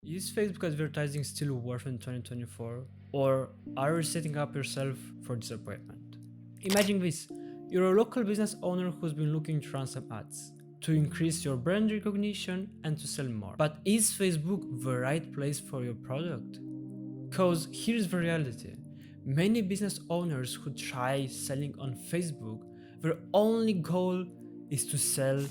Is Facebook advertising still worth in 2024? Or are you setting up yourself for disappointment? Imagine this, you're a local business owner who's been looking to run some ads to increase your brand recognition and to sell more. But is Facebook the right place for your product? Cause here's the reality. Many business owners who try selling on Facebook, their only goal is to sell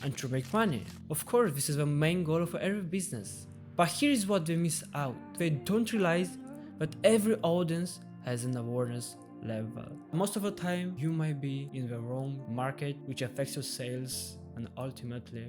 and to make money. Of course, this is the main goal for every business. But here is what they miss out. They don't realize that every audience has an awareness level. Most of the time, you might be in the wrong market, which affects your sales and ultimately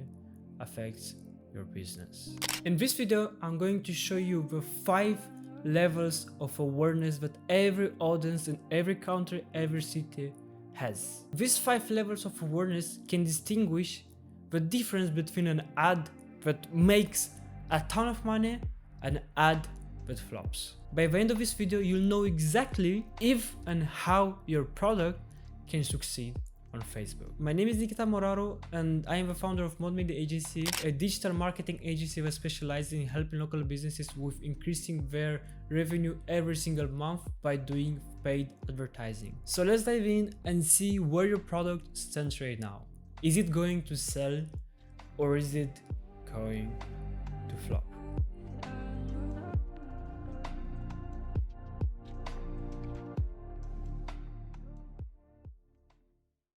affects your business. In this video, I'm going to show you the 5 levels of awareness that every audience in every country, every city has. These 5 levels of awareness can distinguish the difference between an ad that makes a ton of money and an ad that flops. By the end of this video, you'll know exactly if and how your product can succeed on Facebook. My name is Nikita Moraro and I am the founder of Mod Media Agency, a digital marketing agency that specializes in helping local businesses with increasing their revenue every single month by doing paid advertising. So let's dive in and see where your product stands right now. Is it going to sell or is it going to flop?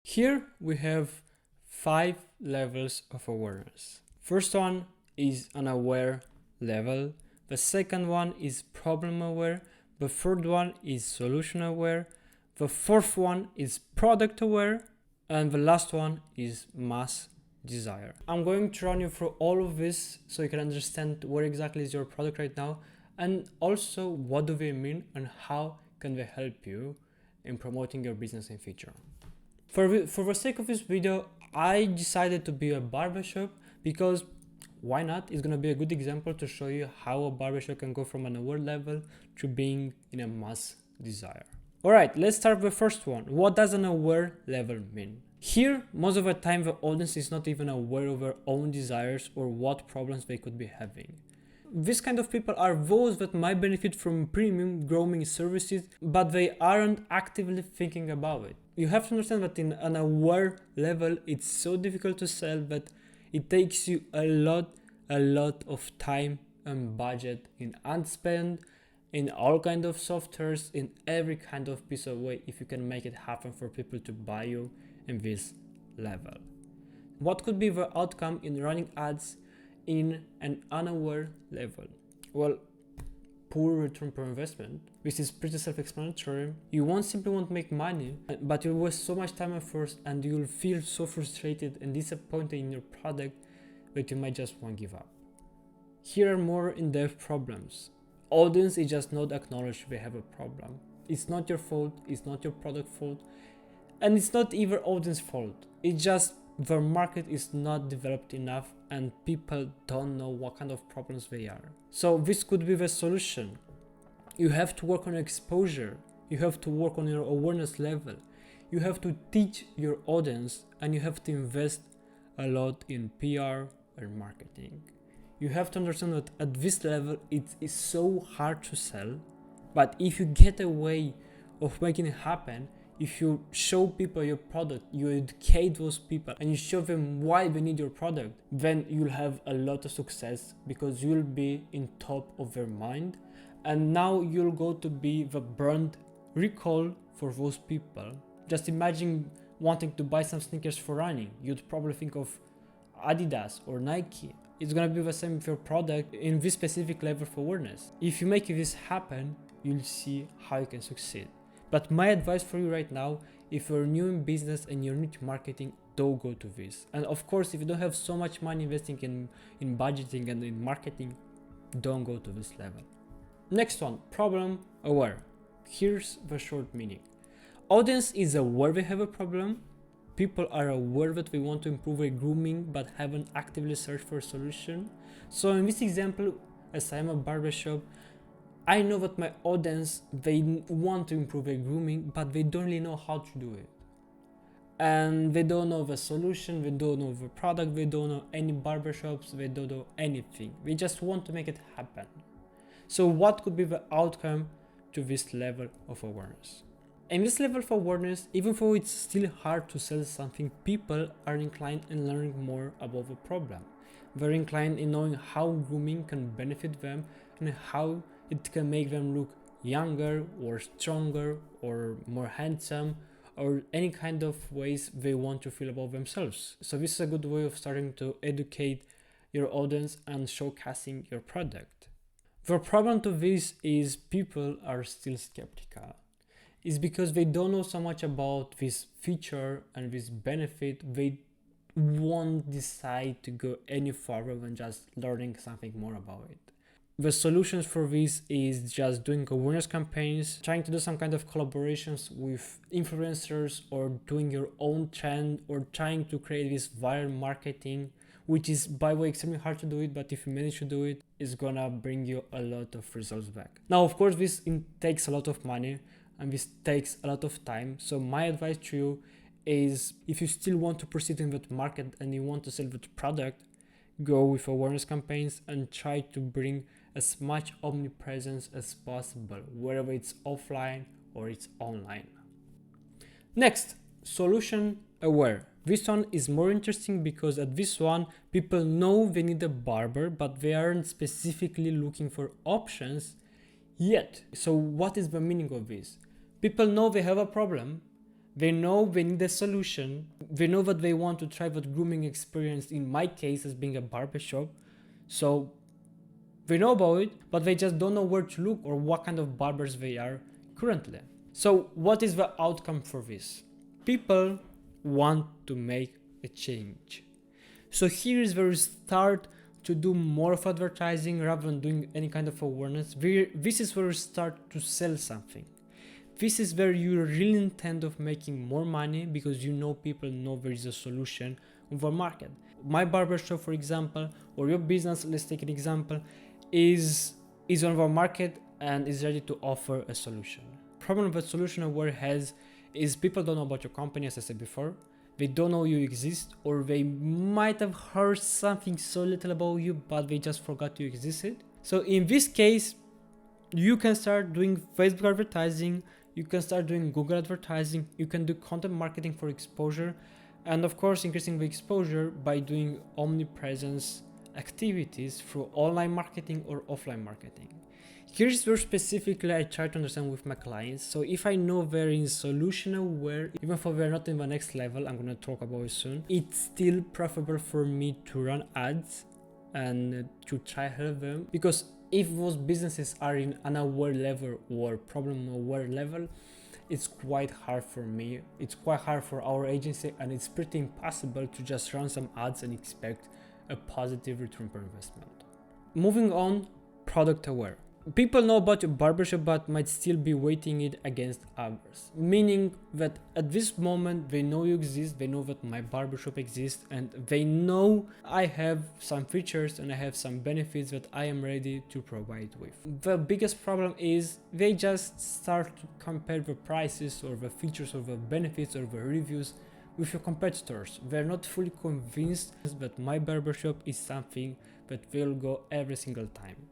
Here we have 5 levels of awareness. First one is an aware level. The second one is problem aware. The third one is solution aware. The fourth one is product aware. And the last one is mass desire. I'm going to run you through all of this so you can understand where exactly is your product right now and also what do they mean and how can they help you in promoting your business in future. For the sake of this video, I decided to be a barbershop because why not? It's gonna be a good example to show you how a barbershop can go from an aware level to being in a mass desire. Alright, let's start with the first one. What does an aware level mean? Here, most of the time the audience is not even aware of their own desires or what problems they could be having. This kind of people are those that might benefit from premium grooming services, but they aren't actively thinking about it. You have to understand that in an aware level, it's so difficult to sell that it takes you a lot of time and budget in ad spend, in all kind of softwares, in every kind of piece of way if you can make it happen for people to buy you in this level. What could be the outcome in running ads in an unaware level? Well, poor return per investment, which is pretty self-explanatory. You won't simply make money, but you'll waste so much time and effort and you'll feel so frustrated and disappointed in your product that you might just want to give up. Here are more in-depth problems. Audience is just not acknowledged they have a problem. It's not your fault, it's not your product fault, and it's not even audience fault. It's just the market is not developed enough and people don't know what kind of problems they are. So this could be the solution. You have to work on exposure. You have to work on your awareness level. You have to teach your audience and you have to invest a lot in PR and marketing. You have to understand that at this level it is so hard to sell, but if you get a way of making it happen, if you show people your product, you educate those people and you show them why they need your product, then you'll have a lot of success because you'll be in top of their mind. And now you'll go to be the brand recall for those people. Just imagine wanting to buy some sneakers for running. You'd probably think of Adidas or Nike. It's gonna be the same with your product in this specific level of awareness. If you make this happen, you'll see how you can succeed. But my advice for you right now, if you're new in business and you're new to marketing, don't go to this. And of course, if you don't have so much money investing in budgeting and in marketing, don't go to this level. Next one, problem aware. Here's the short meaning. Audience is aware they have a problem. People are aware that they want to improve their grooming but haven't actively searched for a solution. So in this example, as I'm a barbershop, I know that my audience, they want to improve their grooming, but they don't really know how to do it. and they don't know the solution, they don't know the product, they don't know any barbershops, they don't know anything. They just want to make it happen. So what could be the outcome to this level of awareness? And this level of awareness, even though it's still hard to sell something, people are inclined in learning more about the problem. They're inclined in knowing how grooming can benefit them and how it can make them look younger or stronger or more handsome, or any kind of ways they want to feel about themselves. So this is a good way of starting to educate your audience and showcasing your product. The problem to this is people are still skeptical. It's because they don't know so much about this feature and this benefit, they won't decide to go any further than just learning something more about it. The solutions for this is just doing awareness campaigns, trying to do some kind of collaborations with influencers, or doing your own trend, or trying to create this viral marketing, which is, by the way, extremely hard to do it, but if you manage to do it, it's gonna bring you a lot of results back. Now, of course, this takes a lot of money and this takes a lot of time. So my advice to you is, if you still want to proceed in that market and you want to sell that product, go with awareness campaigns and try to bring as much omnipresence as possible, whether it's offline or it's online. Next, solution aware. This one is more interesting because at this one, people know they need a barber, but they aren't specifically looking for options yet. So what is the meaning of this? People know they have a problem, they know they need a solution, they know that they want to try that grooming experience, in my case as being a barbershop, so they know about it, but they just don't know where to look or what kind of barbers they are currently. So what is the outcome for this? People want to make a change. So here is where we start to do more of advertising rather than doing any kind of awareness. This is where we start to sell something. This is where you really intend of making more money because you know people know there is a solution on the market. My barbershop, for example, or your business, let's take an example, is on the market and is ready to offer a solution. Problem that solution aware has is people don't know about your company, as I said before. They don't know you exist, or they might have heard something so little about you, but they just forgot you existed. So in this case, you can start doing Facebook advertising, you can start doing Google advertising, you can do content marketing for exposure, and of course increasing the exposure by doing omnipresence activities through online marketing or offline marketing. Here's where specifically I try to understand with my clients. So if I know they're in solution aware, even though they're not in the next level, I'm gonna talk about it soon, it's still preferable for me to run ads and to try help them, because if those businesses are in an aware level or problem aware level, it's quite hard for me, it's quite hard for our agency, and it's pretty impossible to just run some ads and expect a positive return per investment. Moving on, product aware. People know about your barbershop but might still be weighting it against others, meaning that at this moment they know you exist, they know that my barbershop exists, and they know I have some features and I have some benefits that I am ready to provide with. The biggest problem is they just start to compare the prices or the features or the benefits or the reviews with your competitors. They're not fully convinced that my barbershop is something that will go every single time.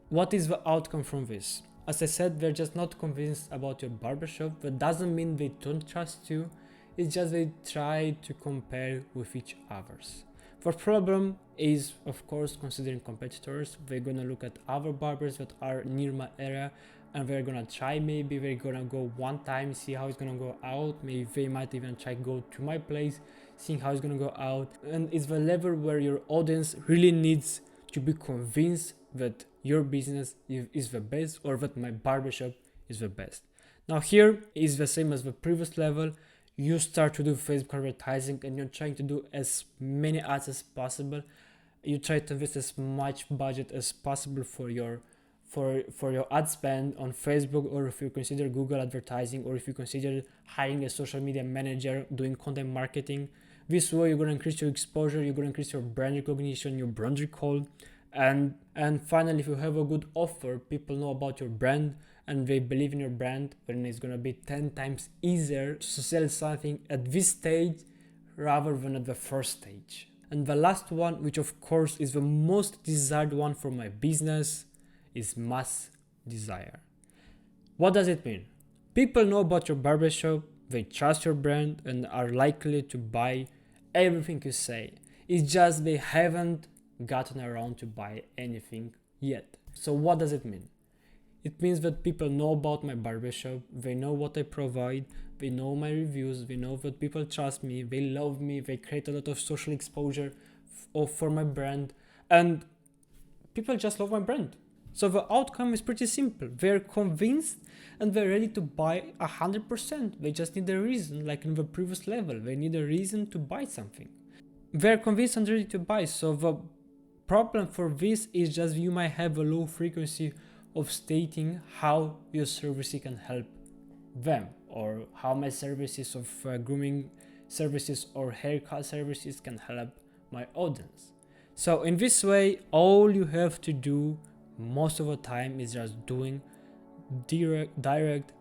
What is the outcome from this? As I said, they're just not convinced about your barbershop. That doesn't mean they don't trust you, it's just they try to compare with each others. The problem is, of course, considering competitors. They're gonna look at other barbers that are near my area and they're gonna try, maybe they're gonna go one time, see how it's gonna go out, maybe they might even try go to my place, seeing how it's gonna go out. And it's the level where your audience really needs to be convinced that your business is the best, or that my barbershop is the best. Now here is the same as the previous level. You start to do Facebook advertising and you're trying to do as many ads as possible. You try to invest as much budget as possible for your ad spend on Facebook, or if you consider Google advertising, or if you consider hiring a social media manager doing content marketing. This way you're going to increase your exposure, you're going to increase your brand recognition, your brand recall, And finally, if you have a good offer, people know about your brand and they believe in your brand, then it's gonna be 10 times easier to sell something at this stage rather than at the first stage. And the last one, which of course is the most desired one for my business, is mass desire. What does it mean? People know about your barbershop, they trust your brand and are likely to buy everything you say. It's just they haven't gotten around to buy anything yet. So what does it mean? It means that people know about my barbershop, they know what I provide, they know my reviews, they know that people trust me, they love me, they create a lot of social exposure for my brand, and people just love my brand. So the outcome is pretty simple. They're convinced and they're ready to buy 100%. They just need a reason, like in the previous level. They need a reason to buy something. They're convinced and ready to buy. So the problem for this is just you might have a low frequency of stating how your services can help them, or how my services of grooming services or haircut services can help my audience. So in this way, all you have to do most of the time is just doing direct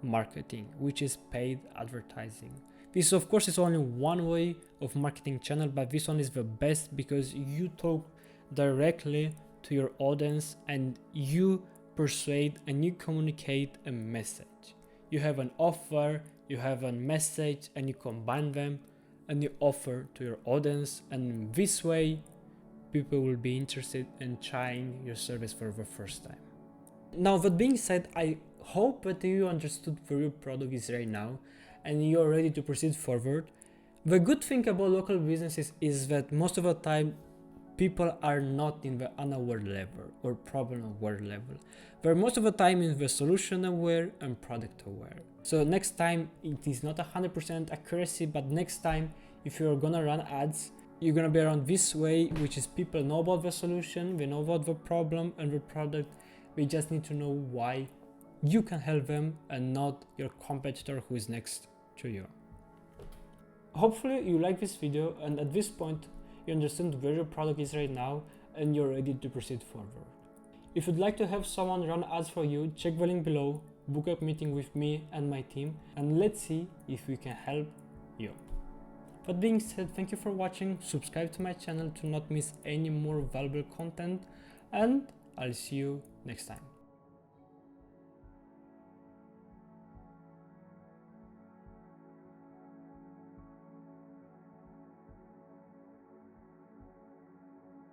marketing, which is paid advertising. This of course is only one way of marketing channel, but this one is the best because you talk directly to your audience and you persuade and you communicate a message. You have an offer, you have a message, and you combine them and you offer to your audience, and in this way people will be interested in trying your service for the first time. Now, that being said, I hope that you understood where your product is right now and you're ready to proceed forward. The good thing about local businesses is that most of the time people are not in the unaware level or problem aware level. They're most of the time in the solution aware and product aware. So next time, it is not 100% accuracy, but next time if you're gonna run ads, you're gonna be around this way, which is people know about the solution, they know about the problem and the product. They just need to know why you can help them and not your competitor who is next to you. Hopefully you like this video, and at this point you understand where your product is right now and you're ready to proceed forward. If you'd like to have someone run ads for you, check the link below, book a meeting with me and my team, and let's see if we can help you. That being said, thank you for watching, subscribe to my channel to not miss any more valuable content, and I'll see you next time.